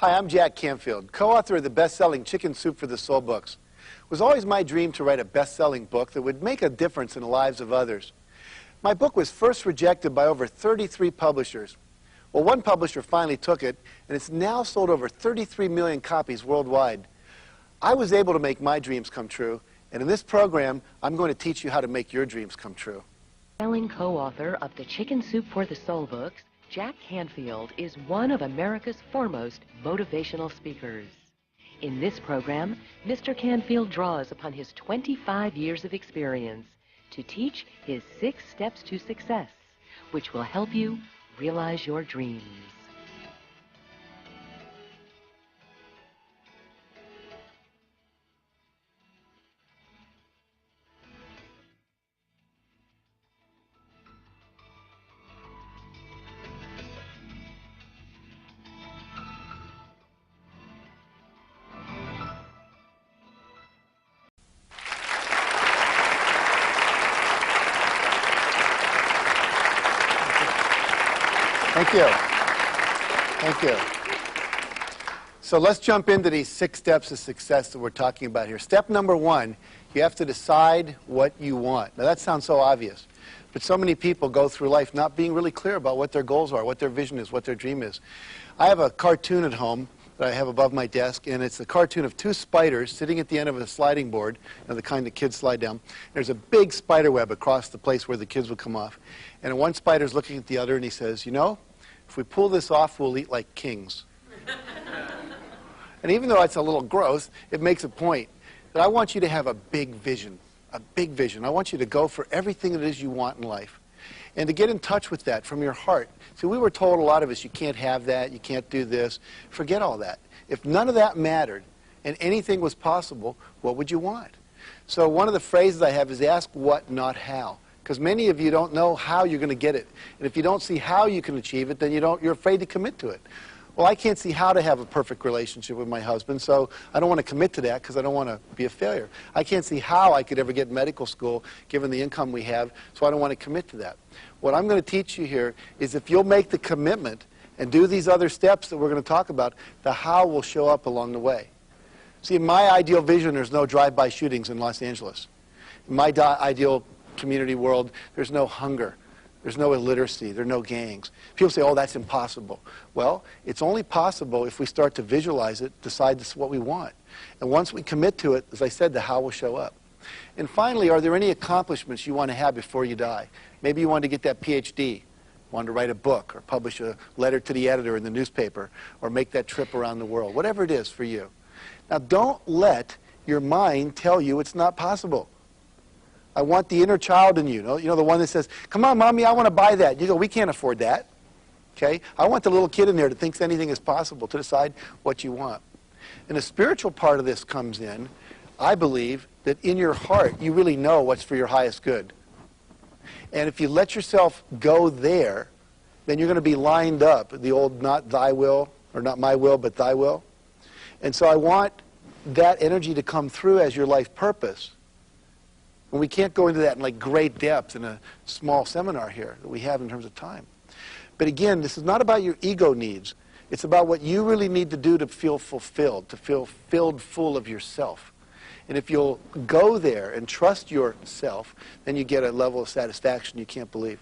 Hi, I'm Jack Canfield, co-author of the best-selling Chicken Soup for the Soul books. It was always my dream to write a best-selling book that would make a difference in the lives of others. My book was first rejected by over 33 publishers. Well, one publisher finally took it, and it's now sold over 33 million copies worldwide. I was able to make my dreams come true, and in this program, I'm going to teach you how to make your dreams come true. Selling co-author of the Chicken Soup for the Soul books, Jack Canfield is one of America's foremost motivational speakers. In this program, Mr. Canfield draws upon his 25 years of experience to teach his 6 steps to success, which will help you realize your dreams. Thank you. Thank you. So let's jump into these 6 steps of success that we're talking about here. Step number 1, you have to decide what you want. Now that sounds so obvious, but so many people go through life not being really clear about what their goals are, what their vision is, what their dream is. I have a cartoon at home that I have above my desk, and it's a cartoon of 2 spiders sitting at the end of a sliding board, the kind that kids slide down. There's a big spider web across the place where the kids would come off. And one spider's looking at the other, and he says, you know, if we pull this off, we'll eat like kings. And even though it's a little gross, it makes a point that I want you to have a big vision, a big vision. I want you to go for everything that it is you want in life, and to get in touch with that from your heart. See, we were told, a lot of us, you can't have that, you can't do this. Forget all that. If none of that mattered and anything was possible, what would you want? So one of the phrases I have is ask what, not how. Because many of you don't know how you're going to get it. And if you don't see how you can achieve it, then you're afraid to commit to it. Well, I can't see how to have a perfect relationship with my husband, so I don't want to commit to that because I don't want to be a failure. I can't see how I could ever get medical school given the income we have, so I don't want to commit to that. What I'm going to teach you here is if you'll make the commitment and do these other steps that we're going to talk about, the how will show up along the way. See, in my ideal vision, there's no drive-by shootings in Los Angeles. In my ideal community world, there's no hunger. There's no illiteracy. There are no gangs. People say, oh, that's impossible. Well, it's only possible if we start to visualize it, decide this is what we want. And once we commit to it, as I said, the how will show up. And finally, are there any accomplishments you want to have before you die? Maybe you want to get that PhD, want to write a book, or publish a letter to the editor in the newspaper, or make that trip around the world, whatever it is for you. Now, don't let your mind tell you it's not possible. I want the inner child in you, you know, the one that says, come on, Mommy, I want to buy that. You go, we can't afford that. Okay? I want the little kid in there that thinks anything is possible to decide what you want. And the spiritual part of this comes in, I believe, that in your heart, you really know what's for your highest good. And if you let yourself go there, then you're going to be lined up, the old not thy will, or not my will, but thy will. And so I want that energy to come through as your life purpose. And we can't go into that in like great depth in a small seminar here that we have in terms of time. But again, this is not about your ego needs. It's about what you really need to do to feel fulfilled, to feel filled full of yourself. And if you'll go there and trust yourself, then you get a level of satisfaction you can't believe.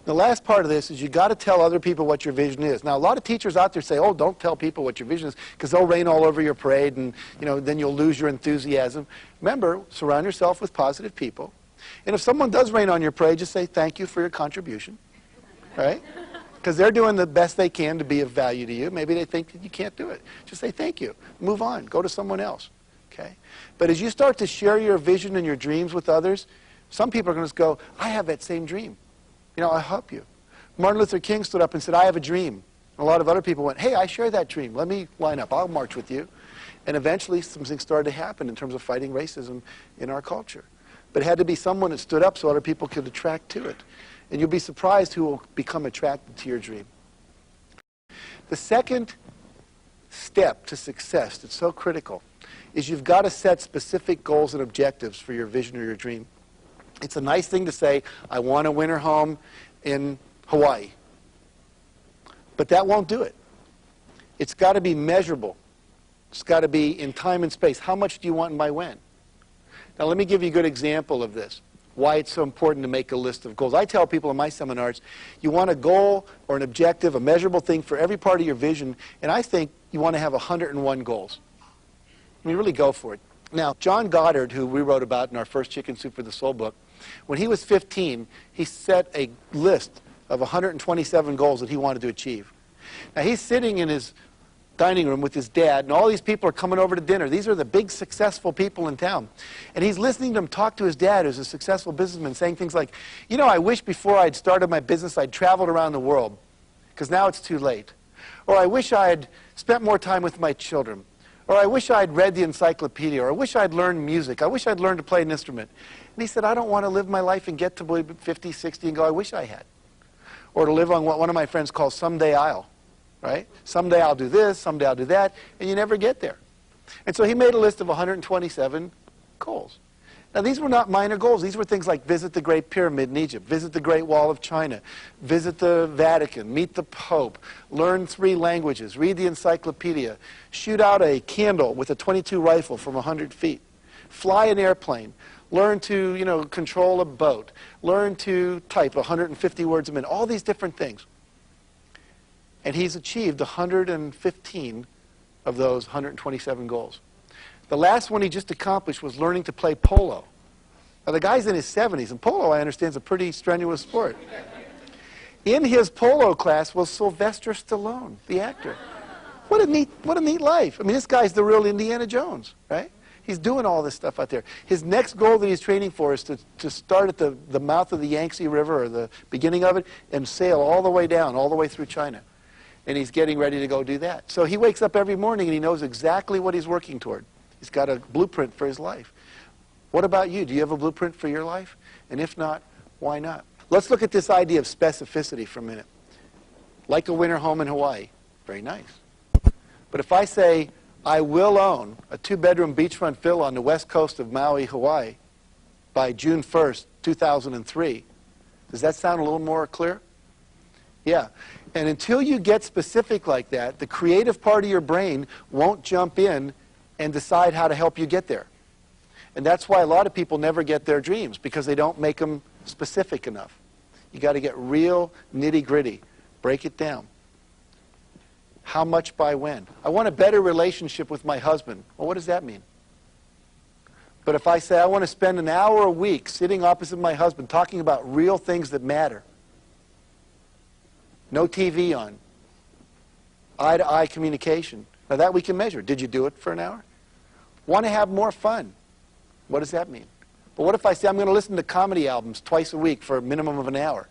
The last part of this is you got to tell other people what your vision is. Now, a lot of teachers out there say, oh, don't tell people what your vision is because they'll rain all over your parade and then you'll lose your enthusiasm. Remember, surround yourself with positive people. And if someone does rain on your parade, just say thank you for your contribution, right? Because they're doing the best they can to be of value to you. Maybe they think that you can't do it. Just say thank you. Move on. Go to someone else, okay? But as you start to share your vision and your dreams with others, some people are going to go, I have that same dream. I'll help you. Martin Luther King stood up and said, I have a dream. And a lot of other people went, hey, I share that dream. Let me line up. I'll march with you. And eventually, some things started to happen in terms of fighting racism in our culture. But it had to be someone that stood up so other people could attract to it. And you'll be surprised who will become attracted to your dream. The second step to success that's so critical is you've got to set specific goals and objectives for your vision or your dream. It's a nice thing to say, I want a winter home in Hawaii. But that won't do it. It's got to be measurable. It's got to be in time and space. How much do you want and by when? Now, let me give you a good example of this, why it's so important to make a list of goals. I tell people in my seminars, you want a goal or an objective, a measurable thing for every part of your vision, and I think you want to have 101 goals. I mean, really go for it. Now, John Goddard, who we wrote about in our first Chicken Soup for the Soul book, when he was 15, he set a list of 127 goals that he wanted to achieve. Now, he's sitting in his dining room with his dad, and all these people are coming over to dinner. These are the big, successful people in town. And he's listening to them talk to his dad, who's a successful businessman, saying things like, you know, I wish before I'd started my business, I'd traveled around the world, because now it's too late. Or I wish I had spent more time with my children. Or I wish I'd read the encyclopedia. Or I wish I'd learned music. I wish I'd learned to play an instrument. And he said, I don't want to live my life and get to 50, 60 and go, I wish I had. Or to live on what one of my friends calls someday I'll. Right? Someday I'll do this, someday I'll do that, and you never get there. And so he made a list of 127 goals. Now, these were not minor goals. These were things like visit the Great Pyramid in Egypt, visit the Great Wall of China, visit the Vatican, meet the Pope, learn 3 languages, read the encyclopedia, shoot out a candle with a .22 rifle from 100 feet, fly an airplane, learn to, you know, control a boat, learn to type 150 words a minute, all these different things. And he's achieved 115 of those 127 goals. The last one he just accomplished was learning to play polo. Now, the guy's in his 70s, and polo, I understand, is a pretty strenuous sport. In his polo class was Sylvester Stallone, the actor. What a neat life. I mean, this guy's the real Indiana Jones, right? He's doing all this stuff out there. His next goal that he's training for is to start at the mouth of the Yangtze River, or the beginning of it, and sail all the way down, all the way through China. And he's getting ready to go do that. So he wakes up every morning and he knows exactly what he's working toward. He's got a blueprint for his life. What about you? Do you have a blueprint for your life? And if not, why not? Let's look at this idea of specificity for a minute. Like a winter home in Hawaii. Very nice. But if I say, I will own a 2-bedroom beachfront villa on the west coast of Maui, Hawaii by June 1st, 2003, does that sound a little more clear? Yeah. And until you get specific like that, the creative part of your brain won't jump in and decide how to help you get there. And that's why a lot of people never get their dreams, because they don't make them specific enough. You got to get real nitty-gritty. Break it down. How much by when? I want a better relationship with my husband. Well, what does that mean? But if I say I want to spend an hour a week sitting opposite my husband talking about real things that matter, no TV on, eye-to-eye communication. Now that we can measure. Did you do it for an hour? Want to have more fun. What does that mean? But what if I say I'm going to listen to comedy albums twice a week for a minimum of an hour?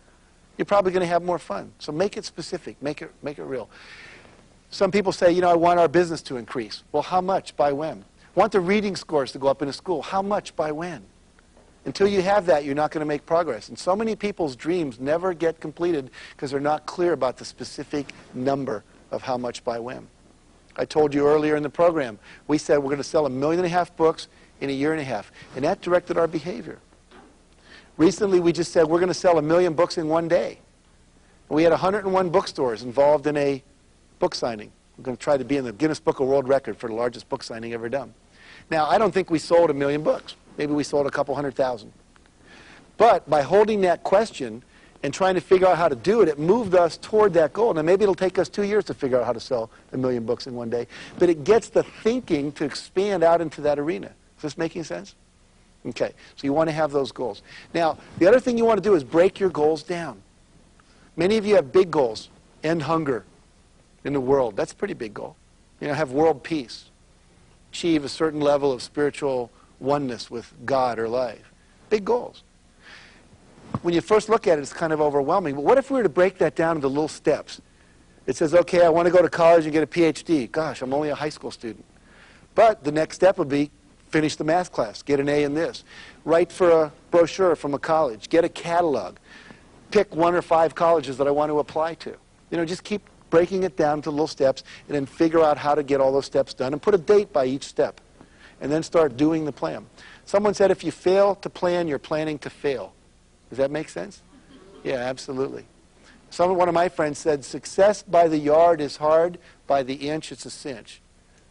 You're probably going to have more fun. So make it specific. Make it real. Some people say, you know, I want our business to increase. Well, how much? By when? I want the reading scores to go up in a school. How much? By when? Until you have that, you're not going to make progress. And so many people's dreams never get completed because they're not clear about the specific number of how much by when. I told you earlier in the program, we said we're going to sell 1.5 million books in a year and a half. And that directed our behavior. Recently, we just said we're going to sell 1 million books in one day. And we had 101 bookstores involved in a book signing. We're going to try to be in the Guinness Book of World Record for the largest book signing ever done. Now, I don't think we sold 1 million books. Maybe we sold a couple 100,000. But by holding that question and trying to figure out how to do it, it moved us toward that goal. Now, maybe it'll take us 2 years to figure out how to sell 1 million books in one day. But it gets the thinking to expand out into that arena. Is this making sense? Okay, so you want to have those goals. Now, the other thing you want to do is break your goals down. Many of you have big goals. End hunger in the world. That's a pretty big goal. You know, have world peace. Achieve a certain level of spiritual oneness with God or life. Big goals. When you first look at it, it's kind of overwhelming. But what if we were to break that down into little steps? It says, okay, I want to go to college and get a PhD. Gosh, I'm only a high school student. But the next step would be finish the math class, get an A in this, write for a brochure from a college, get a catalog, pick 1 or 5 colleges that I want to apply to. You know, just keep breaking it down to little steps and then figure out how to get all those steps done and put a date by each step and then start doing the plan. Someone said if you fail to plan, you're planning to fail. Does that make sense? Yeah, absolutely. One of my friends said, success by the yard is hard, by the inch, it's a cinch.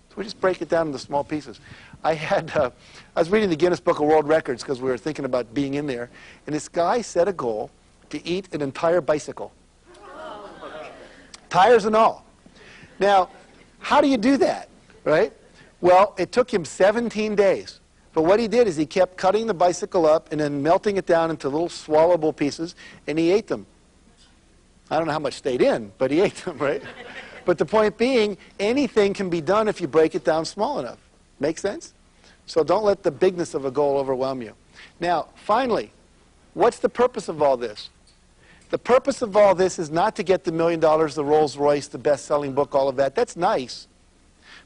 So we just break it down into small pieces. I was reading the Guinness Book of World Records because we were thinking about being in there, and this guy set a goal to eat an entire bicycle. Tires and all. Now, how do you do that, right? Well, it took him 17 days. But what he did is he kept cutting the bicycle up and then melting it down into little swallowable pieces, and he ate them. I don't know how much stayed in, but he ate them, right? But the point being, anything can be done if you break it down small enough. Make sense? So don't let the bigness of a goal overwhelm you. Now, finally, what's the purpose of all this? The purpose of all this is not to get the $1 million, the Rolls Royce, the best-selling book, all of that. That's nice.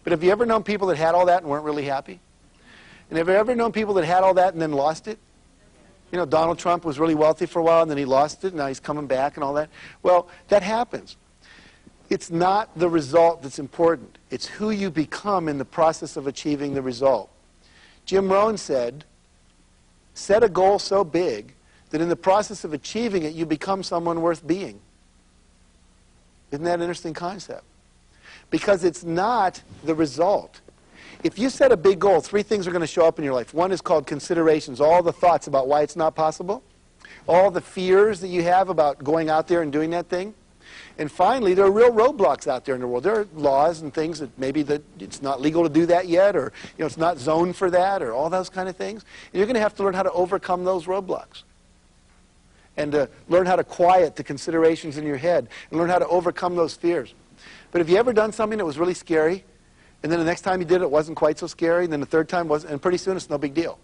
But have you ever known people that had all that and weren't really happy? And have you ever known people that had all that and then lost it? You know, Donald Trump was really wealthy for a while, and then he lost it, and now he's coming back and all that. Well, that happens. It's not the result that's important. It's who you become in the process of achieving the result. Jim Rohn said, set a goal so big that in the process of achieving it, you become someone worth being. Isn't that an interesting concept? Because it's not the result. If you set a big goal, 3 things are going to show up in your life. One is called considerations, all the thoughts about why it's not possible, all the fears that you have about going out there and doing that thing. And finally, there are real roadblocks out there in the world. There are laws and things that maybe that it's not legal to do that yet, or it's not zoned for that, or all those kind of things. And you're going to have to learn how to overcome those roadblocks. And to learn how to quiet the considerations in your head, and learn how to overcome those fears. But have you ever done something that was really scary, and then the next time you did it, it wasn't quite so scary, and then the third time was, and pretty soon it's no big deal.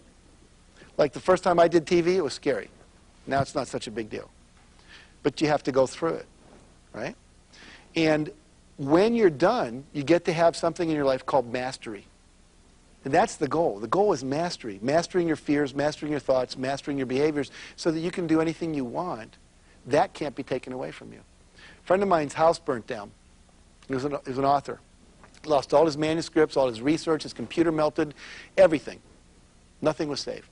Like the first time I did TV, it was scary. Now it's not such a big deal. But you have to go through it, right? And when you're done, you get to have something in your life called mastery. And that's the goal. The goal is mastery. Mastering your fears, mastering your thoughts, mastering your behaviors, so that you can do anything you want. That can't be taken away from you. A friend of mine's house burnt down. He was an author. Lost all his manuscripts, all his research, his computer melted, everything. Nothing was saved.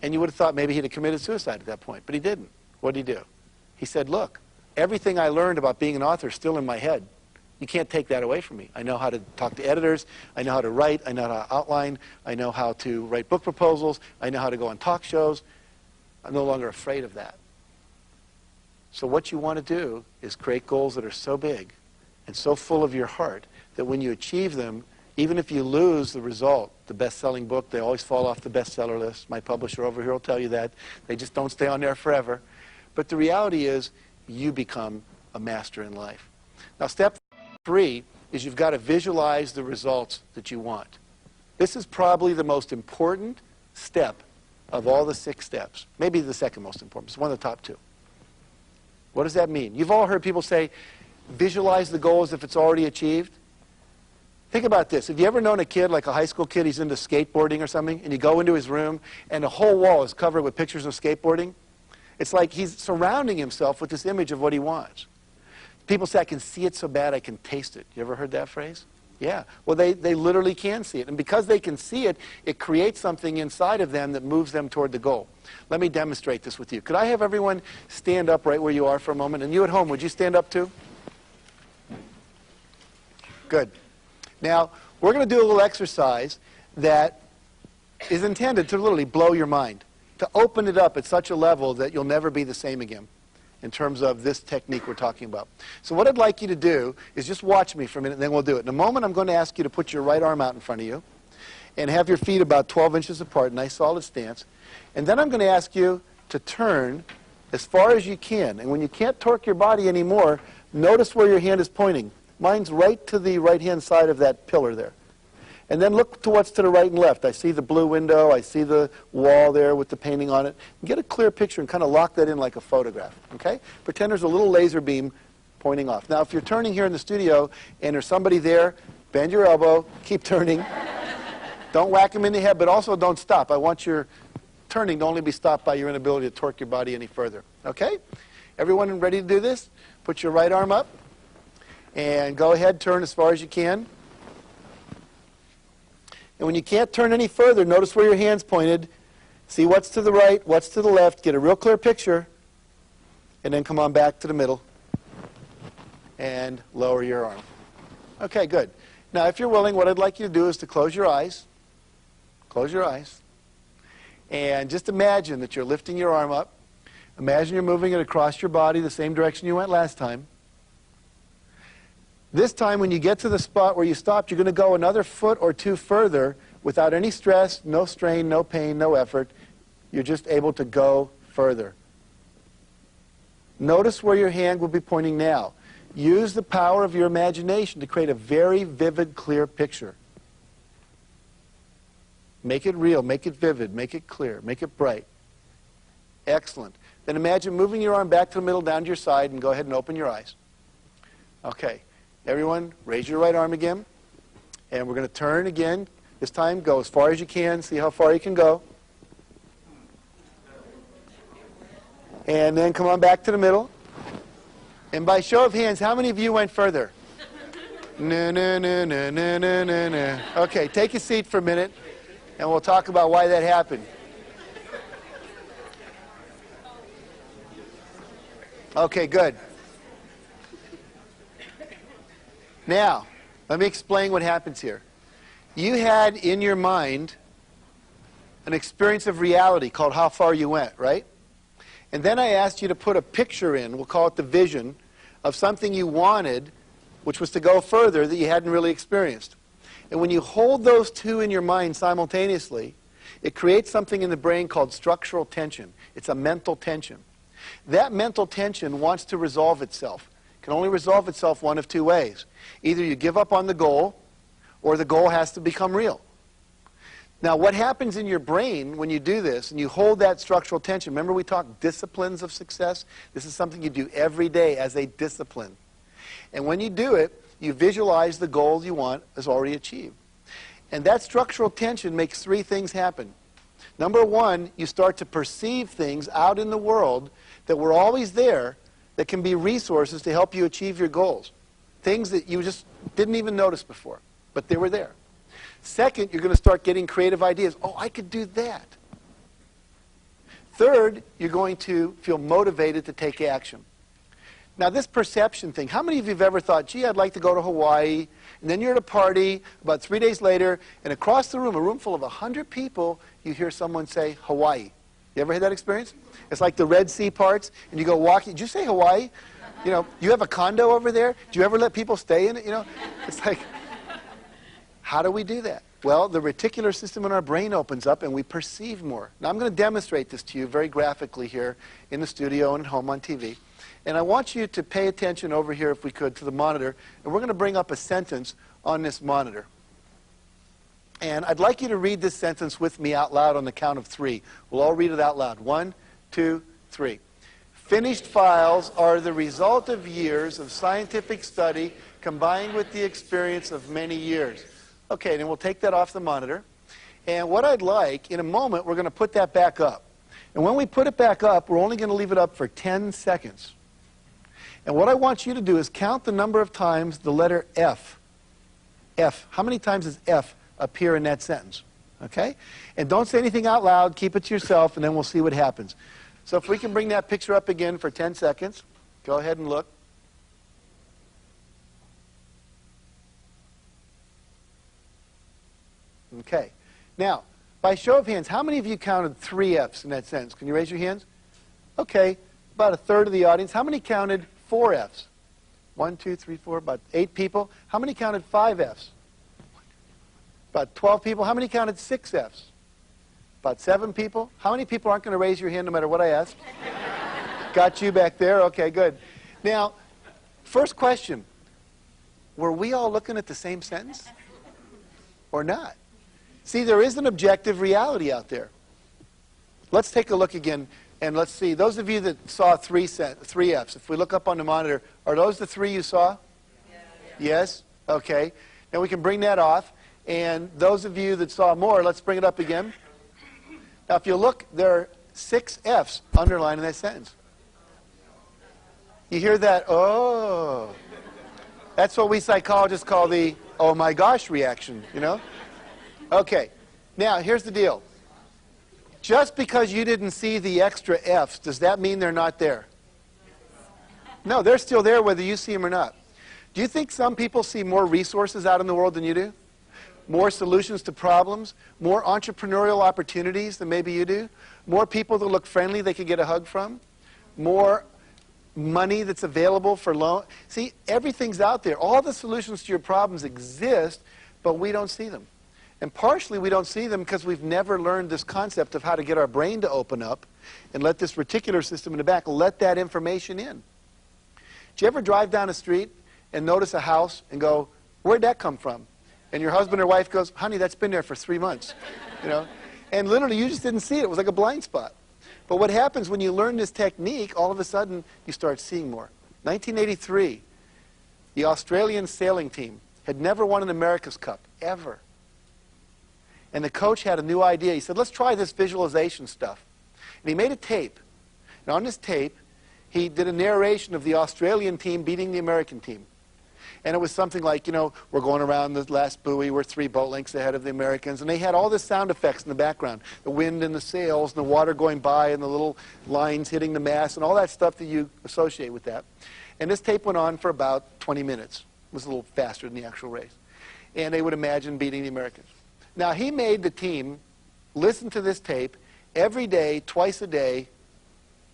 And you would have thought maybe he'd have committed suicide at that point, but he didn't. What did he do? He said, look, everything I learned about being an author is still in my head. You can't take that away from me. I know how to talk to editors. I know how to write. I know how to outline. I know how to write book proposals. I know how to go on talk shows. I'm no longer afraid of that. So what you want to do is create goals that are so big and so full of your heart that when you achieve them, even if you lose the result, the best-selling book, they always fall off the bestseller list. My publisher over here will tell you that. They just don't stay on there forever. But the reality is you become a master in life. Now, step 3 is you've got to visualize the results that you want. This is probably the most important step of all the 6 steps. Maybe the second most important. It's one of the top 2. What does that mean? You've all heard people say, visualize the goal as if it's already achieved. Think about this. Have you ever known a kid, like a high school kid, he's into skateboarding or something, and you go into his room, and the whole wall is covered with pictures of skateboarding? It's like he's surrounding himself with this image of what he wants. People say, I can see it so bad I can taste it. You ever heard that phrase? Yeah. Well, they literally can see it. And because they can see it, it creates something inside of them that moves them toward the goal. Let me demonstrate this with you. Could I have everyone stand up right where you are for a moment? And you at home, would you stand up too? Good. Now, we're going to do a little exercise that is intended to literally blow your mind, to open it up at such a level that you'll never be the same again in terms of this technique we're talking about. So what I'd like you to do is just watch me for a minute, and then we'll do it. In a moment, I'm going to ask you to put your right arm out in front of you and have your feet about 12 inches apart, nice solid stance. And then I'm going to ask you to turn as far as you can. And when you can't torque your body anymore, notice where your hand is pointing. Mine's right to the right-hand side of that pillar there. And then look to what's to the right and left. I see the blue window. I see the wall there with the painting on it. Get a clear picture and kind of lock that in like a photograph. Okay? Pretend there's a little laser beam pointing off. Now, if you're turning here in the studio and there's somebody there, bend your elbow, keep turning. Don't whack them in the head, but also don't stop. I want your turning to only be stopped by your inability to torque your body any further. Okay? Everyone ready to do this? Put your right arm up. And go ahead, turn as far as you can. And when you can't turn any further, notice where your hand's pointed. See what's to the right, what's to the left. Get a real clear picture. And then come on back to the middle. and lower your arm. Okay, good. Now, if you're willing, what I'd like you to do is to close your eyes. Close your eyes. And just imagine that you're lifting your arm up. Imagine you're moving it across your body the same direction you went last time. This time, when you get to the spot where you stopped, you're going to go another foot or two further without any stress, no strain, no pain, no effort. You're just able to go further. Notice where your hand will be pointing now. Use the power of your imagination to create a very vivid, clear picture. Make it real, make it vivid, make it clear, make it bright. Excellent. Then imagine moving your arm back to the middle, down to your side, and go ahead and open your eyes. Okay. Everyone, raise your right arm again. And we're going to turn again. This time, go as far as you can. See how far you can go. And then come on back to the middle. And by show of hands, how many of you went further? No, no, no, no, no, no, no, no. Okay, take a seat for a minute, and we'll talk about why that happened. Okay, good. Now, let me explain what happens here. You had in your mind an experience of reality called how far you went, right? And then I asked you to put a picture in, we'll call it the vision, of something you wanted, which was to go further that you hadn't really experienced. And when you hold those two in your mind simultaneously, it creates something in the brain called structural tension. It's a mental tension. That mental tension wants to resolve itself. It can only resolve itself one of two ways. Either you give up on the goal, or the goal has to become real. Now, what happens in your brain when you do this, and you hold that structural tension, remember we talked disciplines of success? This is something you do every day as a discipline. And when you do it, you visualize the goal you want as already achieved. And that structural tension makes three things happen. Number one, you start to perceive things out in the world that were always there that can be resources to help you achieve your goals. Things that you just didn't even notice before, but they were there. Second, you're going to start getting creative ideas. Oh, I could do that. Third, you're going to feel motivated to take action. Now, this perception thing, how many of you have ever thought, gee, I'd like to go to Hawaii, and then you're at a party about 3 days later, and across the room, a room full of 100 people, you hear someone say Hawaii. You ever had that experience? It's like the Red Sea parts, and you go walking. Did you say Hawaii? You know, you have a condo over there? Do you ever let people stay in it? You know, it's like, how do we do that? Well, the reticular system in our brain opens up and we perceive more. Now, I'm going to demonstrate this to you very graphically here in the studio and at home on TV. And I want you to pay attention over here, if we could, to the monitor. And we're going to bring up a sentence on this monitor. And I'd like you to read this sentence with me out loud on the count of 3. We'll all read it out loud. 1, 2, 3. Finished files are the result of years of scientific study combined with the experience of many years. Okay, then we'll take that off the monitor. And what I'd like, in a moment, we're going to put that back up. And when we put it back up, we're only going to leave it up for 10 seconds. And what I want you to do is count the number of times the letter F. F. How many times does F appear in that sentence? Okay? And don't say anything out loud. Keep it to yourself, and then we'll see what happens. So if we can bring that picture up again for 10 seconds. Go ahead and look. Okay. Now, by show of hands, how many of you counted 3 F's in that sentence? Can you raise your hands? Okay. About a third of the audience. How many counted 4 F's? 1, 2, 3, 4, about 8 people. How many counted 5 F's? About 12 people. How many counted 6 F's? About 7 people. How many people aren't going to raise your hand no matter what I ask? Got you back there? Okay, good. Now, first question. Were we all looking at the same sentence? Or not? See, there is an objective reality out there. Let's take a look again, and let's see. Those of you that saw 3 F's, if we look up on the monitor, are those the 3 you saw? Yeah. Yes? Okay. Now we can bring that off. And those of you that saw more, let's bring it up again. Now, if you look, there are 6 F's underlined in that sentence. You hear that, oh. That's what we psychologists call the oh my gosh reaction, you know? Okay, now here's the deal. Just because you didn't see the extra F's, does that mean they're not there? No, they're still there whether you see them or not. Do you think some people see more resources out in the world than you do? More solutions to problems? More entrepreneurial opportunities than maybe you do? More people that look friendly they could get a hug from? More money that's available for loan? See, everything's out there. All the solutions to your problems exist, but we don't see them. And partially we don't see them because we've never learned this concept of how to get our brain to open up and let this reticular system in the back let that information in. Did you ever drive down a street and notice a house and go, where'd that come from? And your husband or wife goes, honey, that's been there for 3 months. You know? And literally you just didn't see it. It was like a blind spot. But what happens when you learn this technique, all of a sudden you start seeing more. 1983, the Australian sailing team had never won an America's Cup, ever. And the coach had a new idea. He said, let's try this visualization stuff. And he made a tape. And on this tape, he did a narration of the Australian team beating the American team. And it was something like, you know, we're going around the last buoy, we're 3 boat lengths ahead of the Americans. And they had all the sound effects in the background. The wind and the sails and the water going by and the little lines hitting the mast and all that stuff that you associate with that. And this tape went on for about 20 minutes. It was a little faster than the actual race. And they would imagine beating the Americans. Now, he made the team listen to this tape every day, twice a day,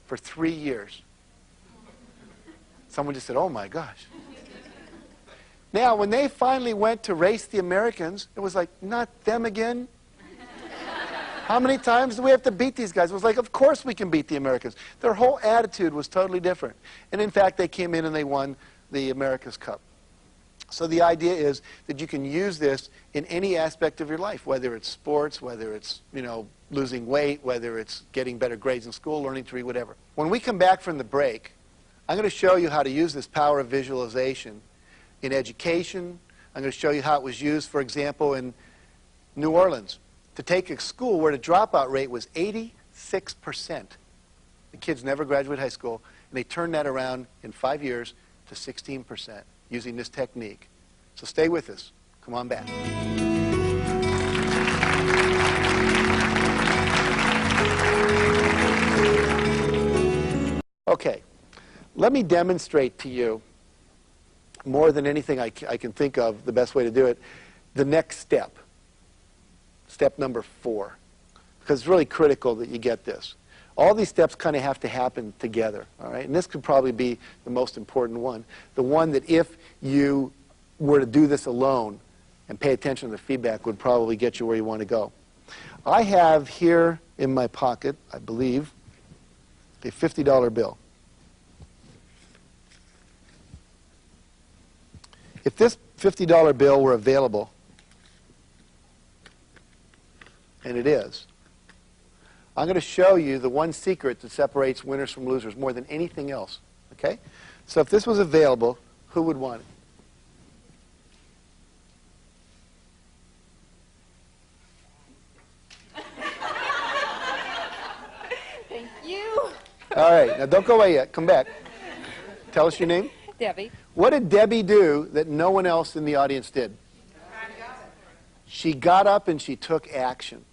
for 3 years. Someone just said, oh my gosh. Now, when they finally went to race the Americans, it was like, not them again? How many times do we have to beat these guys? It was like, of course we can beat the Americans. Their whole attitude was totally different. And in fact, they came in and they won the America's Cup. So the idea is that you can use this in any aspect of your life, whether it's sports, whether it's, you know, losing weight, whether it's getting better grades in school, learning to read, whatever. When we come back from the break, I'm going to show you how to use this power of visualization in education. I'm going to show you how it was used, for example, in New Orleans, to take a school where the dropout rate was 86%. The kids never graduated high school, and they turned that around in 5 years to 16%. Using this technique. So stay with us. Come on back. Okay. Let me demonstrate to you, more than anything I can think of, the best way to do it, the next step. Step number 4. Because it's really critical that you get this. All these steps kind of have to happen together, all right? And this could probably be the most important one. The one that if you were to do this alone and pay attention to the feedback would probably get you where you want to go. I have here in my pocket, I believe, a $50 bill. If this $50 bill were available, and it is, I'm going to show you the one secret that separates winners from losers more than anything else. Okay? So if this was available, who would want it? Thank you. All right. Now don't go away yet. Come back. Tell us your name. Debbie. What did Debbie do that no one else in the audience did? She got up and she took action.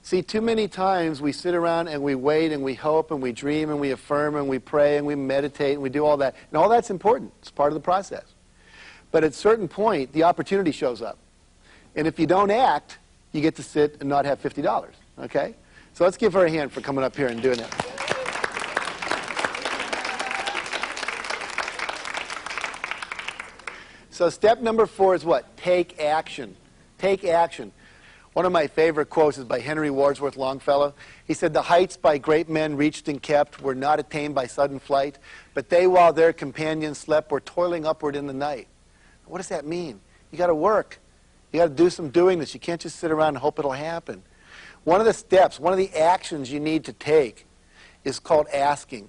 See, too many times we sit around and we wait and we hope and we dream and we affirm and we pray and we meditate and we do all that. And all that's important. It's part of the process. But at a certain point, the opportunity shows up. And if you don't act, you get to sit and not have $50. Okay? So let's give her a hand for coming up here and doing that. So step number 4 is what? Take action. Take action. One of my favorite quotes is by Henry Wadsworth Longfellow. He said, the heights by great men reached and kept were not attained by sudden flight, but they, while their companions slept, were toiling upward in the night. What does that mean? You got to work. You got to do some doing this. You can't just sit around and hope it'll happen. One of the steps, one of the actions you need to take is called asking.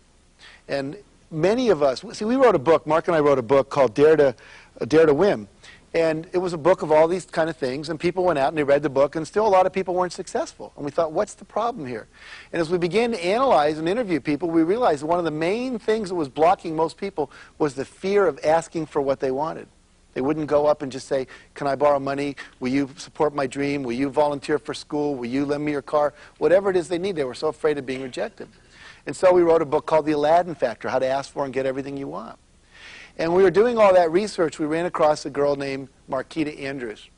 And many of us, see, we wrote a book, Mark and I wrote a book called Dare to Win. And it was a book of all these kind of things, and people went out and they read the book, and still a lot of people weren't successful. And we thought, what's the problem here? And as we began to analyze and interview people, we realized that one of the main things that was blocking most people was the fear of asking for what they wanted. They wouldn't go up and just say, can I borrow money? Will you support my dream? Will you volunteer for school? Will you lend me your car? Whatever it is they need, they were so afraid of being rejected. And so we wrote a book called The Aladdin Factor, How to Ask for and Get Everything You Want. And we were doing all that research. We ran across a girl named Marquita Andrews.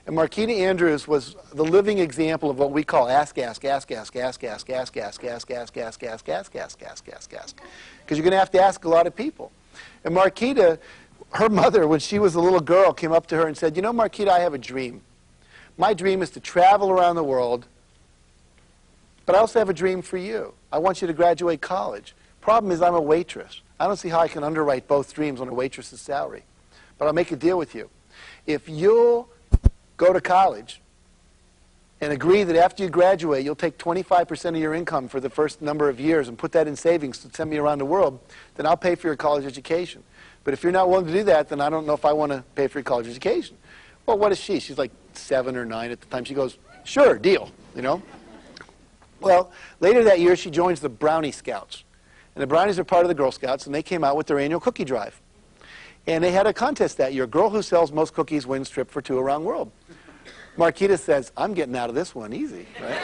And Marquita Andrews was the living example of what we call ask, ask, ask, ask, ask, ask, ask, ask, ask, ask, ask, ask, ask, ask, ask, ask, ask. Because you're going to have to ask a lot of people. And Marquita, her mother, when she was a little girl, came up to her and said, you know, Marquita, I have a dream. My dream is to travel around the world, but I also have a dream for you. I want you to graduate college. Problem is, I'm a waitress. I don't see how I can underwrite both dreams on a waitress's salary. But I'll make a deal with you. If you'll go to college and agree that after you graduate, you'll take 25% of your income for the first number of years and put that in savings to send me around the world, then I'll pay for your college education. But if you're not willing to do that, then I don't know if I want to pay for your college education. Well, what is she? She's like 7 or 9 at the time. She goes, sure, deal, you know. Well, later that year, she joins the Brownie Scouts. And the Brownies are part of the Girl Scouts, and they came out with their annual cookie drive. And they had a contest that year. Girl who sells most cookies wins trip for 2 around world. Marquita says, I'm getting out of this one easy, right?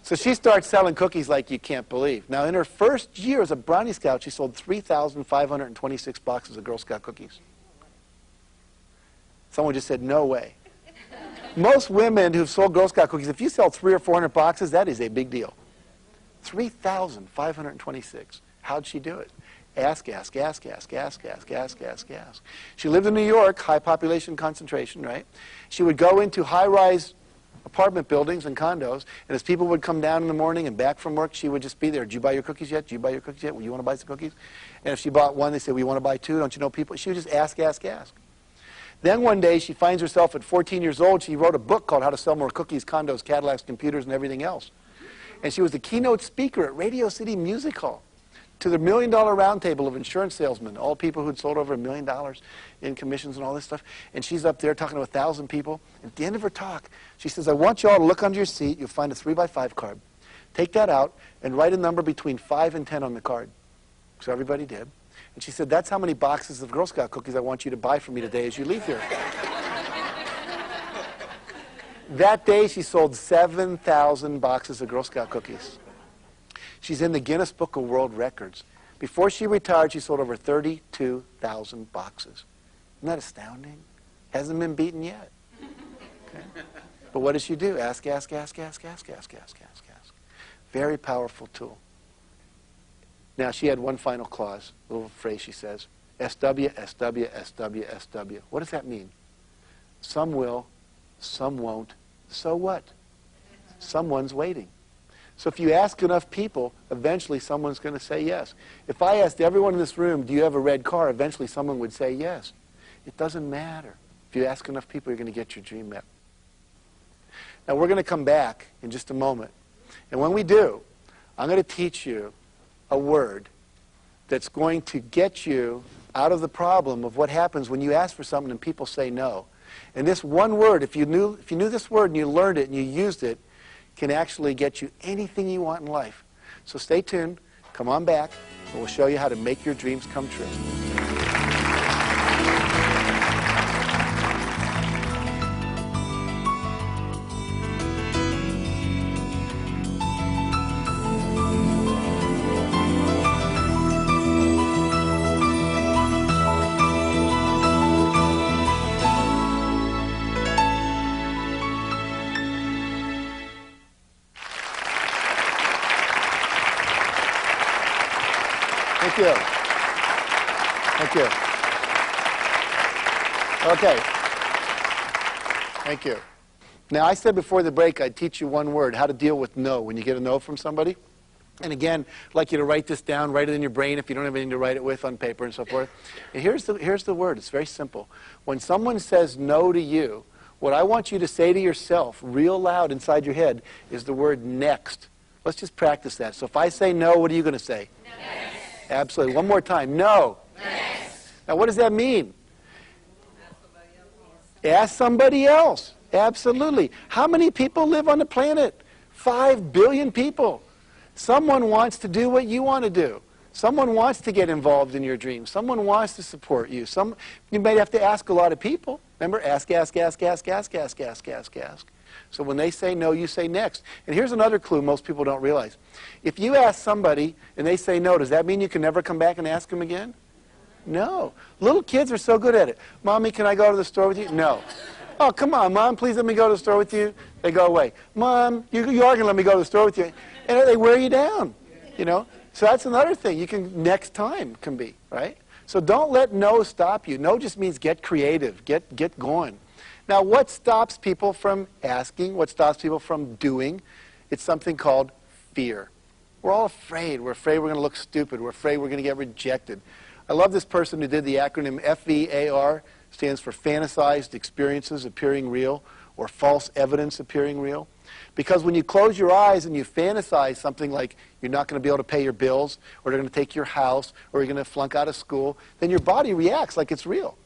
So she starts selling cookies like you can't believe. Now, in her first year as a Brownie Scout, she sold 3,526 boxes of Girl Scout cookies. Someone just said, no way. Most women who've sold Girl Scout cookies, if you sell 300 or 400 boxes, that is a big deal. 3,526. How'd she do it? Ask, ask, ask, ask, ask, ask, ask, ask, ask. She lived in New York, high population concentration, right? She would go into high-rise apartment buildings and condos, and as people would come down in the morning and back from work, she would just be there. Did you buy your cookies yet? Did you buy your cookies yet? Well, you want to buy some cookies? And if she bought one, they said, well, you want to buy 2? Don't you know people? She would just ask, ask, ask. Then one day, she finds herself at 14 years old. She wrote a book called How to Sell More Cookies, Condos, Cadillacs, Computers, and Everything Else. And she was the keynote speaker at Radio City Music Hall to the $1 Million Roundtable of insurance salesmen, all people who'd sold over $1 million in commissions and all this stuff. And she's up there talking to 1,000 people. At the end of her talk, she says, I want you all to look under your seat. You'll find a 3x5 card. Take that out and write a number between 5 and 10 on the card. So everybody did. And she said, that's how many boxes of Girl Scout cookies I want you to buy for me today as you leave here. That day, she sold 7,000 boxes of Girl Scout cookies. She's in the Guinness Book of World Records. Before she retired, she sold over 32,000 boxes. Isn't that astounding? Hasn't been beaten yet. Okay? But what does she do? Ask, ask, ask, ask, ask, ask, ask, ask, ask. Very powerful tool. Now, she had one final clause, a little phrase she says, SW, SW, SW, SW. What does that mean? Some will, some won't. So what? Someone's waiting. So if you ask enough people, eventually someone's going to say yes. If I asked everyone in this room, do you have a red car? Eventually someone would say yes. It doesn't matter. If you ask enough people, you're going to get your dream met. Now we're going to come back in just a moment. And when we do, I'm going to teach you a word that's going to get you out of the problem of what happens when you ask for something and people say no. And this one word, if you knew this word and you learned it and you used it, can actually get you anything you want in life. So stay tuned, come on back, and we'll show you how to make your dreams come true. Thank you. Thank you. Okay. Thank you. Now, I said before the break I'd teach you one word, how to deal with no when you get a no from somebody. And again, I'd like you to write this down, write it in your brain if you don't have anything to write it with on paper and so forth. And here's the word. It's very simple. When someone says no to you, what I want you to say to yourself real loud inside your head is the word next. Let's just practice that. So if I say no, what are you going to say? Next. Absolutely. One more time. No. Next. Now, what does that mean? Ask somebody else. Absolutely. How many people live on the planet? 5 billion people. Someone wants to do what you want to do. Someone wants to get involved in your dreams. Someone wants to support you. You might have to ask a lot of people. Remember, ask, ask, ask, ask, ask, ask, ask, ask, ask. So when they say no, you say next. And here's another clue most people don't realize. If you ask somebody and they say no, does that mean you can never come back and ask them again? No. Little kids are so good at it. Mommy, can I go to the store with you? No. Oh, come on, Mom, please let me go to the store with you. They go away. Mom, you are going to let me go to the store with you. And they wear you down, you know. So that's another thing you can, next time can be, right? So don't let no stop you. No just means get creative, get going. Now, what stops people from asking? What stops people from doing? It's something called fear. We're all afraid. We're afraid we're going to look stupid. We're afraid we're going to get rejected. I love this person who did the acronym FEAR, stands for fantasized experiences appearing real, or false evidence appearing real. Because when you close your eyes and you fantasize something like you're not going to be able to pay your bills, or they're going to take your house, or you're going to flunk out of school, then your body reacts like it's real.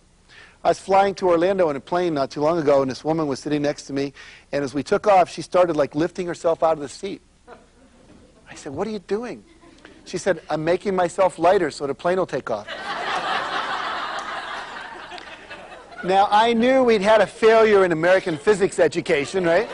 I was flying to Orlando in a plane not too long ago, and this woman was sitting next to me, and as we took off, she started like lifting herself out of the seat. I said, "What are you doing?" She said, "I'm making myself lighter so the plane will take off." Now, I knew we'd had a failure in American physics education, right?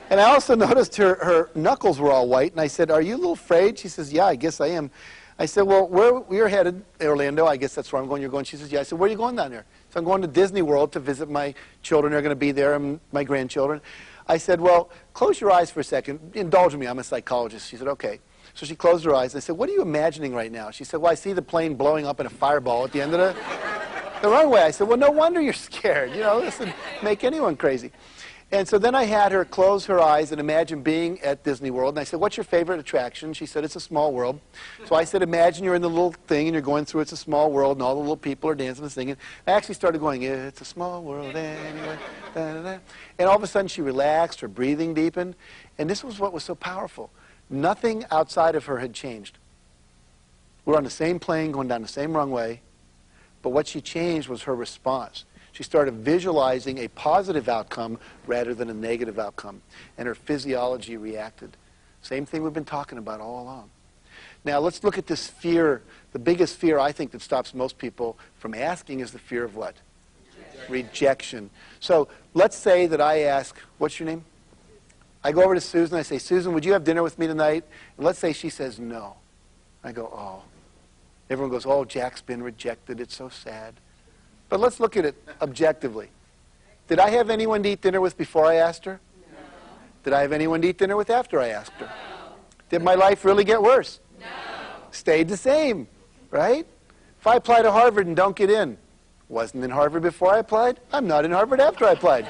And I also noticed her knuckles were all white, and I said, "Are you a little afraid?" She says, "Yeah, I guess I am." I said, "Well, we're headed Orlando. I guess that's where I'm going. You're going?" She says, "Yeah." I said, "Where are you going down there?" So I'm going to Disney World to visit my children. They're going to be there, and my grandchildren. I said, "Well, close your eyes for a second. Indulge me. I'm a psychologist." She said, "Okay." So she closed her eyes. I said, "What are you imagining right now?" She said, "Well, I see the plane blowing up in a fireball at the end of the runway." I said, "Well, no wonder you're scared. You know, this would make anyone crazy." And so then I had her close her eyes and imagine being at Disney World. And I said, "What's your favorite attraction?" She said, "It's a small world." So I said, "Imagine you're in the little thing and you're going through It's a Small World and all the little people are dancing and singing." I actually started going, "It's a small world anyway." Da, da, da. And all of a sudden she relaxed, her breathing deepened. And this was what was so powerful. Nothing outside of her had changed. We're on the same plane going down the same runway. But what she changed was her response. She started visualizing a positive outcome rather than a negative outcome. And her physiology reacted. Same thing we've been talking about all along. Now let's look at this fear. The biggest fear I think that stops most people from asking is the fear of what? Rejection. So let's say that I ask, what's your name? I go over to Susan. I say, "Susan, would you have dinner with me tonight?" And let's say she says no. I go, "Oh." Everyone goes, "Oh, Jack's been rejected. It's so sad." But let's look at it objectively. Did I have anyone to eat dinner with before I asked her? No. Did I have anyone to eat dinner with after I asked her? No. Did my life really get worse? No. Stayed the same, right? If I apply to Harvard and don't get in, wasn't in Harvard before I applied, I'm not in Harvard after I applied.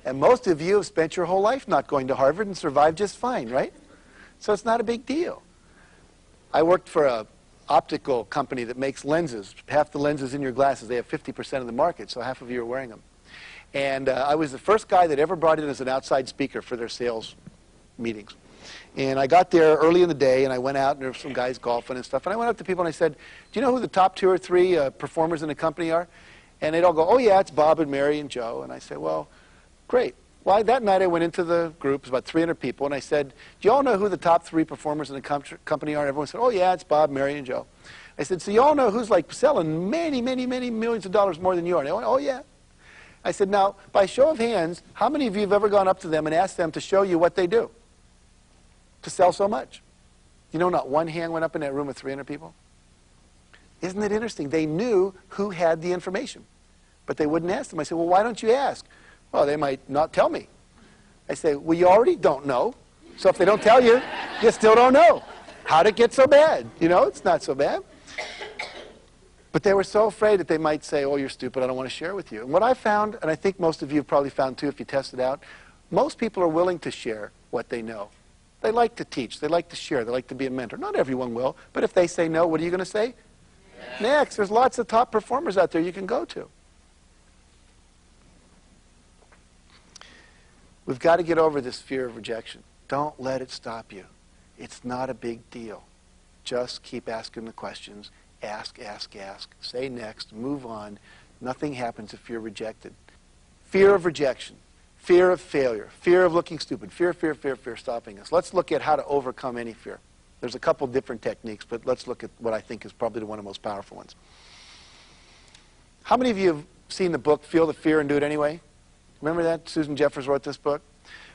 And most of you have spent your whole life not going to Harvard and survived just fine, right? So it's not a big deal. I worked for a optical company that makes lenses. Half the lenses in your glasses, they have 50% of the market, so half of you are wearing them. And I was the first guy that ever brought in as an outside speaker for their sales meetings. And I got there early in the day, and I went out, and there were some guys golfing and stuff. And I went up to people, and I said, "Do you know who the top 2 or 3 performers in the company are?" And they'd all go, "Oh, yeah, it's Bob and Mary and Joe." And I said, "Well, great." Well, that night I went into the group, it was about 300 people, and I said, "Do you all know who the top 3 performers in the company are?" And everyone said, "Oh, yeah, it's Bob, Mary, and Joe." I said, "So you all know who's like selling many, many, many millions of dollars more than you are?" And they went, "Oh, yeah." I said, "Now, by show of hands, how many of you have ever gone up to them and asked them to show you what they do to sell so much?" You know, not one hand went up in that room with 300 people. Isn't it interesting? They knew who had the information, but they wouldn't ask them. I said, "Well, why don't you ask?" "Well, they might not tell me." I say, "Well, you already don't know. So if they don't tell you, you still don't know. How'd it get so bad? You know, it's not so bad." But they were so afraid that they might say, "Oh, you're stupid. I don't want to share with you." And what I found, and I think most of you have probably found too if you test it out, most people are willing to share what they know. They like to teach. They like to share. They like to be a mentor. Not everyone will. But if they say no, what are you going to say? Yeah. Next. There's lots of top performers out there you can go to. We've got to get over this fear of rejection. Don't let it stop you. It's not a big deal. Just keep asking the questions. Ask, ask, ask. Say next. Move on. Nothing happens if you're rejected. Fear of rejection. Fear of failure. Fear of looking stupid. Fear, fear, fear, fear stopping us. Let's look at how to overcome any fear. There's a couple different techniques, but let's look at what I think is probably one of the most powerful ones. How many of you have seen the book, Feel the Fear and Do It Anyway? Remember that? Susan Jeffers wrote this book.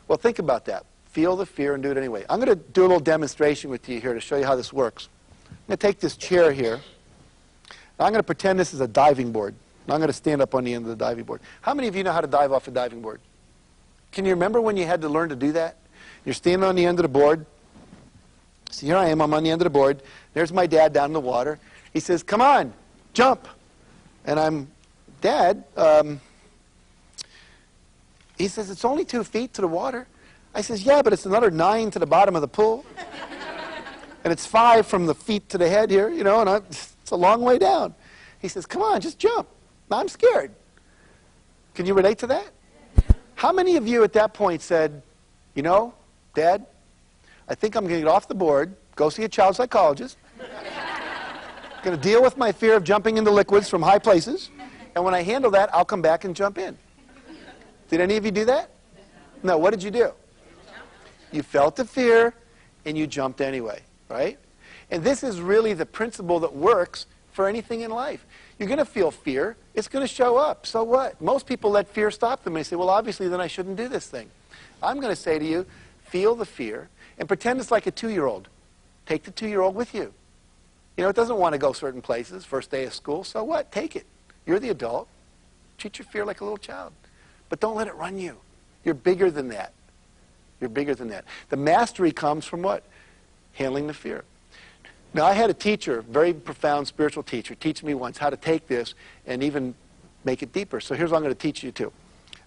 Well, think about that. Feel the fear and do it anyway. I'm going to do a little demonstration with you here to show you how this works. going to take this chair here. I'm going to pretend this is a diving board. I'm going to stand up on the end of the diving board. How many of you know how to dive off a diving board? Can you remember when you had to learn to do that? You're standing on the end of the board. So here I am, I'm on the end of the board. There's my dad down in the water. He says, come on, jump. And I'm, Dad, he says, it's only 2 feet to the water. I says, yeah, but it's another 9 to the bottom of the pool. And it's 5 from the feet to the head here, you know, and it's a long way down. He says, come on, just jump. I'm scared. Can you relate to that? How many of you at that point said, you know, Dad, I think I'm going to get off the board, go see a child psychologist, going to deal with my fear of jumping into liquids from high places, and when I handle that, I'll come back and jump in. Did any of you do that? No, what did you do? You felt the fear, and you jumped anyway, right? And this is really the principle that works for anything in life. You're going to feel fear. It's going to show up. So what? Most people let fear stop them. They say, well, obviously, then I shouldn't do this thing. I'm going to say to you, feel the fear, and pretend it's like a 2-year-old. Take the 2-year-old with you. You know, it doesn't want to go certain places, first day of school. So what? Take it. You're the adult. Treat your fear like a little child. But don't let it run you. You're bigger than that. You're bigger than that. The mastery comes from what? Handling the fear. Now, I had a teacher, very profound spiritual teacher, teach me once how to take this and even make it deeper. So here's what I'm going to teach you to.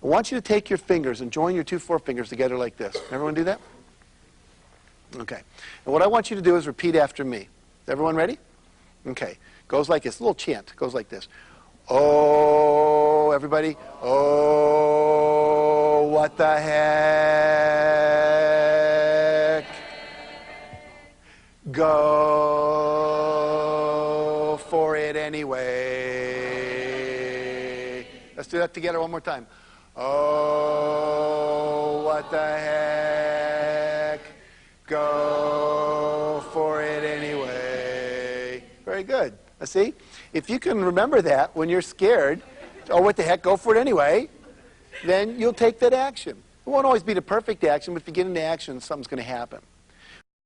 I want you to take your fingers and join your 2 forefingers together like this. Everyone do that? Okay. And what I want you to do is repeat after me. Is everyone ready? Okay. Goes like this. A little chant. Goes like this. Oh, everybody. Oh, what the heck? Go for it anyway. Let's do that together one more time. Oh, what the heck? Go for it anyway. Very good. See? If you can remember that when you're scared, oh, what the heck, go for it anyway, then you'll take that action. It won't always be the perfect action, but if you get into action, something's going to happen.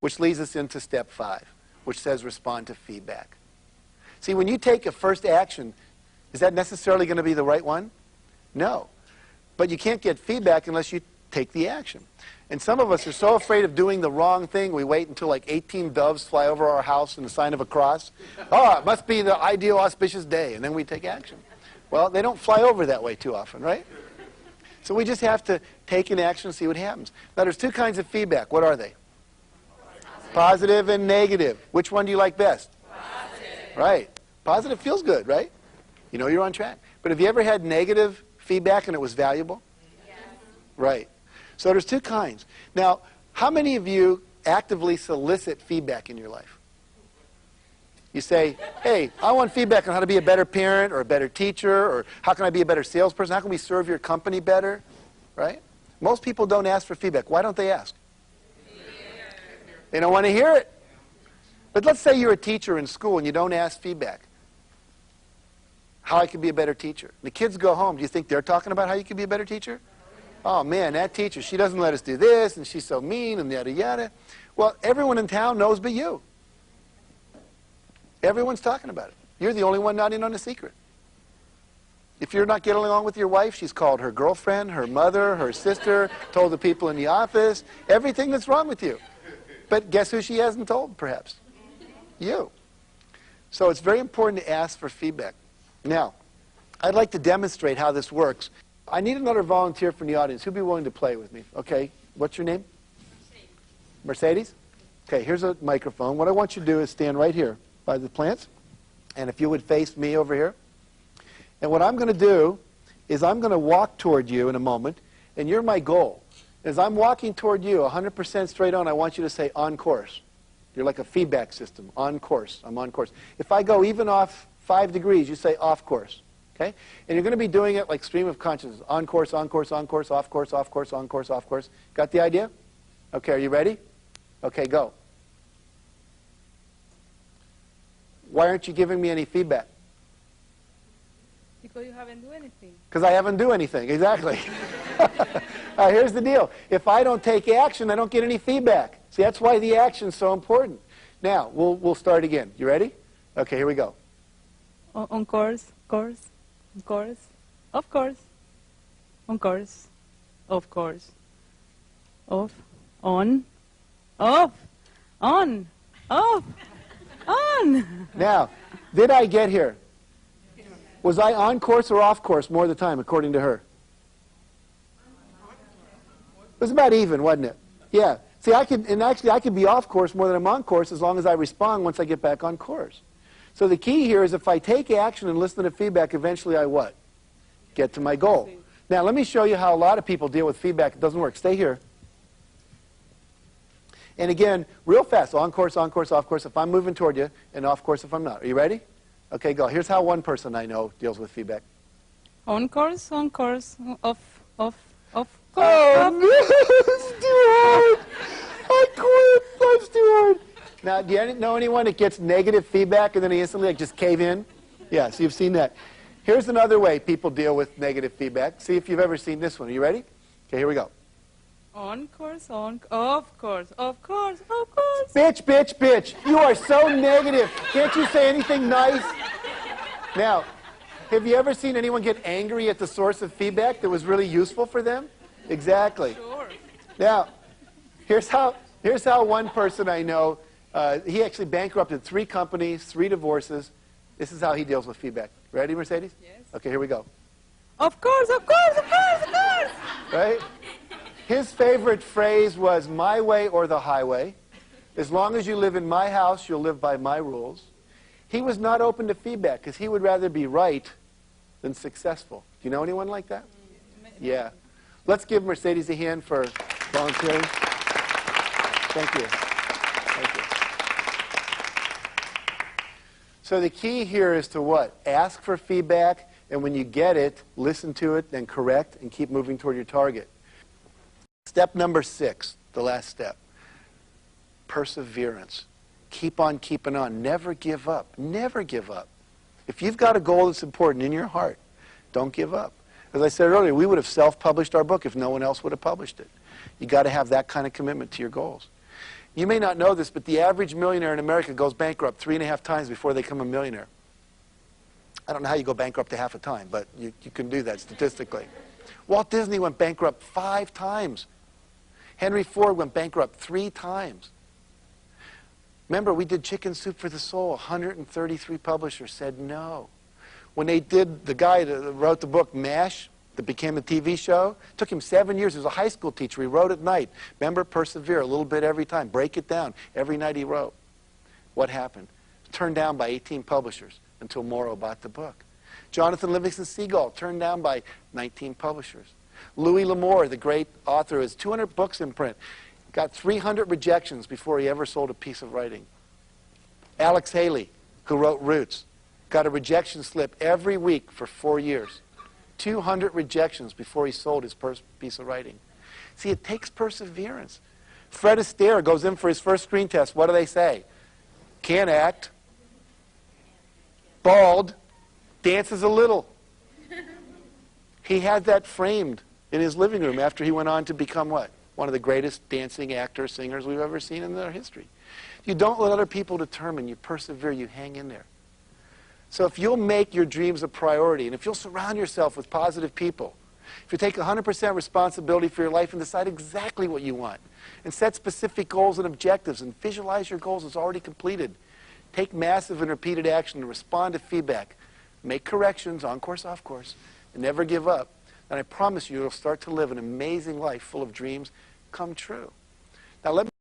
Which leads us into step 5, which says respond to feedback. See, when you take a first action, is that necessarily going to be the right one? No. But you can't get feedback unless you take the action. And some of us are so afraid of doing the wrong thing, we wait until like 18 doves fly over our house in the sign of a cross. Oh, it must be the ideal auspicious day, and then we take action. Well, they don't fly over that way too often, right? So we just have to take an action and see what happens. Now, there's 2 kinds of feedback. What are they? Positive and negative. Which one do you like best? Positive. Right. Positive feels good, right? You know you're on track. But have you ever had negative feedback and it was valuable? Yes. Right. So there's 2 kinds. Now, how many of you actively solicit feedback in your life? You say, hey, I want feedback on how to be a better parent or a better teacher, or how can I be a better salesperson? How can we serve your company better? Right? Most people don't ask for feedback. Why don't they ask? They don't want to hear it. But let's say you're a teacher in school and you don't ask feedback. How I can be a better teacher. The kids go home. Do you think they're talking about how you can be a better teacher? Oh, man, that teacher, she doesn't let us do this, and she's so mean, and yada, yada. Well, everyone in town knows but you. Everyone's talking about it. You're the only one not in on the secret. If you're not getting along with your wife, she's called her girlfriend, her mother, her sister, told the people in the office, everything that's wrong with you. But guess who she hasn't told, perhaps? You. So it's very important to ask for feedback. Now, I'd like to demonstrate how this works. I need another volunteer from the audience. Who'd be willing to play with me? Okay. What's your name? Mercedes? Okay, here's a microphone. What I want you to do is stand right here by the plants. And if you would face me over here. And what I'm going to do is I'm going to walk toward you in a moment. And you're my goal. As I'm walking toward you, 100% straight on, I want you to say, on course. You're like a feedback system. On course. I'm on course. If I go even off 5 degrees, you say off course. Okay? And you're going to be doing it like stream of consciousness. On course, on course, on course, off course, off course, on course, off course. Got the idea? Okay, are you ready? Okay, go. Why aren't you giving me any feedback? Because you haven't done anything. Because I haven't done anything, exactly. Here's the deal. If I don't take action, I don't get any feedback. See, that's why the action's so important. Now, we'll start again. You ready? Okay, here we go. On course, course, course, of course, on course, of course, off, on, off, on, off, on. Now, did I get here? Was I on course or off course more of the time, according to her? It was about even, wasn't it? Yeah. See, I could be off course more than I'm on course as long as I respond once I get back on course. So the key here is if I take action and listen to feedback, eventually I what? Get to my goal. Now, let me show you how a lot of people deal with feedback. It doesn't work. Stay here. And again, real fast, on course, off course if I'm moving toward you, and off course if I'm not. Are you ready? Okay, go. Here's how one person I know deals with feedback. On course, off course. Oh, no, it's too hard. I quit. Life's too hard. Now, do you know anyone that gets negative feedback and then they instantly just cave in? Yeah, so you've seen that. Here's another way people deal with negative feedback. See if you've ever seen this one. Are you ready? Okay, here we go. On course, off course, of course, of course. Bitch, bitch, bitch. You are so negative. Can't you say anything nice? Now, have you ever seen anyone get angry at the source of feedback that was really useful for them? Exactly. Sure. Now, here's how one person I know, he actually bankrupted 3 companies, 3 divorces. This is how he deals with feedback. Ready, Mercedes? Yes. Okay, here we go. Of course, of course, of course, of course. Right? His favorite phrase was, my way or the highway. As long as you live in my house, you'll live by my rules. He was not open to feedback because he would rather be right than successful. Do you know anyone like that? Yeah. Let's give Mercedes a hand for volunteering. Thank you. Thank you. So the key here is to what? Ask for feedback, and when you get it, listen to it, then correct, and keep moving toward your target. Step number 6, the last step. Perseverance. Keep on keeping on. Never give up. Never give up. If you've got a goal that's important in your heart, don't give up. As I said earlier, we would have self-published our book if no one else would have published it. You've got to have that kind of commitment to your goals. You may not know this, but the average millionaire in America goes bankrupt 3.5 times before they become a millionaire. I don't know how you go bankrupt a half a time, but you can do that statistically. Walt Disney went bankrupt 5 times. Henry Ford went bankrupt 3 times. Remember, we did Chicken Soup for the Soul. 133 publishers said no. When they did, the guy that wrote the book, MASH, that became a TV show, it took him 7 years. He was a high school teacher. He wrote at night. Remember, persevere a little bit every time. Break it down. Every night he wrote. What happened? Turned down by 18 publishers until Morrow bought the book. Jonathan Livingston Seagull, turned down by 19 publishers. Louis L'Amour, the great author, has 200 books in print. Got 300 rejections before he ever sold a piece of writing. Alex Haley, who wrote Roots, got a rejection slip every week for 4 years. 200 rejections before he sold his first piece of writing. See, it takes perseverance. Fred Astaire goes in for his first screen test. What do they say? Can't act. Bald. Dances a little. He had that framed in his living room after he went on to become what? One of the greatest dancing actors, singers we've ever seen in their history. You don't let other people determine. You persevere. You hang in there. So if you'll make your dreams a priority, and if you'll surround yourself with positive people, if you take 100% responsibility for your life and decide exactly what you want, and set specific goals and objectives, and visualize your goals as already completed, take massive and repeated action to respond to feedback, make corrections, on course, off course, and never give up, and I promise you, you'll start to live an amazing life full of dreams come true. Now let me